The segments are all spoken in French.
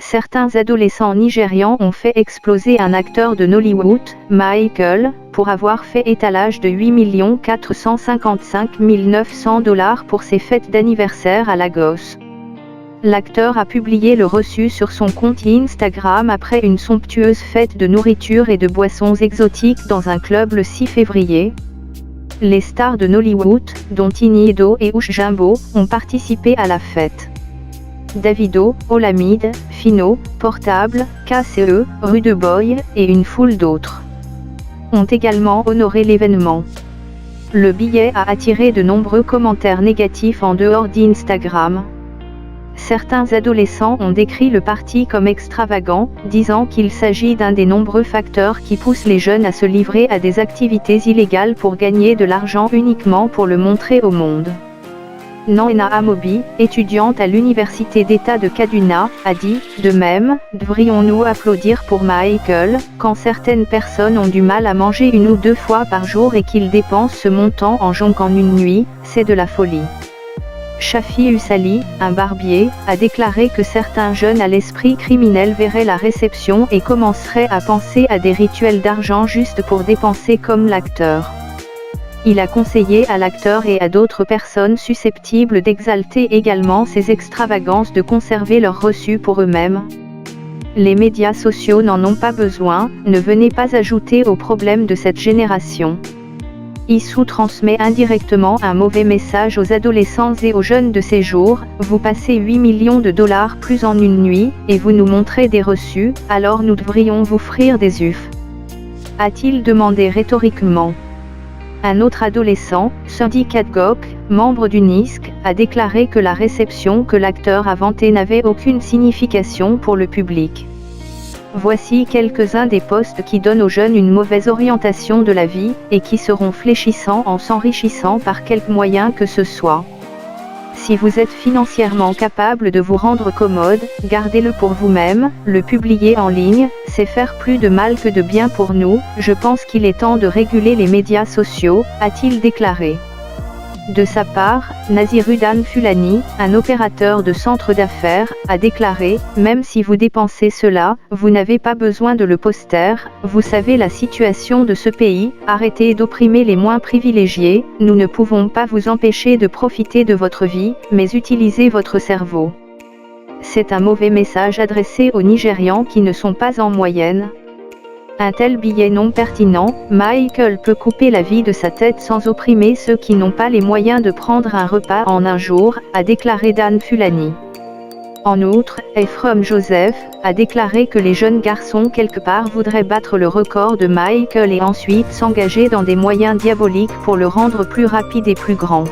certains adolescents nigérians ont fait exploser un acteur de Nollywood, Michael, pour avoir fait étalage de 8 455 900 $ pour ses fêtes d'anniversaire à Lagos. L'acteur a publié le reçu sur son compte Instagram après une somptueuse fête de nourriture et de boissons exotiques dans un club le 6 février. Les stars de Nollywood, dont Tini Edo et Uche Jimbo, ont participé à la fête. Davido, Olamide, Fino, Portable, KCE, Rude Boy, et une foule d'autres ont également honoré l'événement. Le billet a attiré de nombreux commentaires négatifs en dehors d'Instagram. Certains adolescents ont décrit le party comme extravagant, disant qu'il s'agit d'un des nombreux facteurs qui poussent les jeunes à se livrer à des activités illégales pour gagner de l'argent uniquement pour le montrer au monde. Naina Amobi, étudiante à l'université d'État de Kaduna, a dit « De même, devrions-nous applaudir pour Michael, quand certaines personnes ont du mal à manger 1 ou 2 fois par jour et qu'ils dépensent ce montant en jonquant une nuit, c'est de la folie ». Shafi Usali, un barbier, a déclaré que certains jeunes à l'esprit criminel verraient la réception et commenceraient à penser à des rituels d'argent juste pour dépenser comme l'acteur. Il a conseillé à l'acteur et à d'autres personnes susceptibles d'exalter également ces extravagances de conserver leurs reçus pour eux-mêmes. Les médias sociaux n'en ont pas besoin, ne venez pas ajouter au problème de cette génération. Issou transmet indirectement un mauvais message aux adolescents et aux jeunes de ces jours, vous passez 8 millions de $ plus en une nuit, et vous nous montrez des reçus, alors nous devrions vous offrir des ufs. A-t-il demandé rhétoriquement. Un autre adolescent, Sandy Kadgok, membre du NISC, a déclaré que la réception que l'acteur a vantée n'avait aucune signification pour le public. Voici quelques-uns des posts qui donnent aux jeunes une mauvaise orientation de la vie, et qui seront fléchissants en s'enrichissant par quelque moyen que ce soit. Si vous êtes financièrement capable de vous rendre commode, gardez-le pour vous-même, le publier en ligne, c'est faire plus de mal que de bien pour nous, je pense qu'il est temps de réguler les médias sociaux, a-t-il déclaré. De sa part, Naziruddin Fulani, un opérateur de centre d'affaires, a déclaré « Même si vous dépensez cela, vous n'avez pas besoin de le poster, vous savez la situation de ce pays, arrêtez d'opprimer les moins privilégiés, nous ne pouvons pas vous empêcher de profiter de votre vie, mais utilisez votre cerveau. » C'est un mauvais message adressé aux Nigérians qui ne sont pas en moyenne. Un tel billet non pertinent, Michael peut couper la vie de sa tête sans opprimer ceux qui n'ont pas les moyens de prendre un repas en un jour, a déclaré Dan Fulani. En outre, Ephraim Joseph a déclaré que les jeunes garçons quelque part voudraient battre le record de Michael et ensuite s'engager dans des moyens diaboliques pour le rendre plus rapide et plus grand.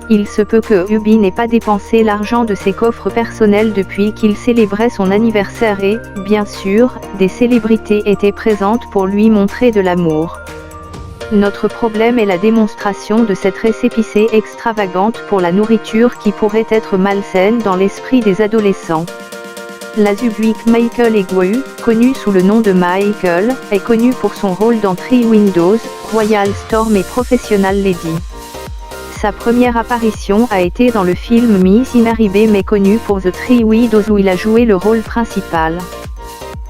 Il se peut que Ubi n'ait pas dépensé l'argent de ses coffres personnels depuis qu'il célébrait son anniversaire et, bien sûr, des célébrités étaient présentes pour lui montrer de l'amour. Notre problème est la démonstration de cette récépissé extravagante pour la nourriture qui pourrait être malsaine dans l'esprit des adolescents. L'Azubuik Michael Egwu, connu sous le nom de Michael, est connu pour son rôle dans Three Windows, Royal Storm et Professional Lady. Sa première apparition a été dans le film Miss Inaribe mais connu pour The Three Widows où il a joué le rôle principal.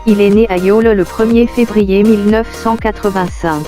Il est né à Yola le 1er février 1985.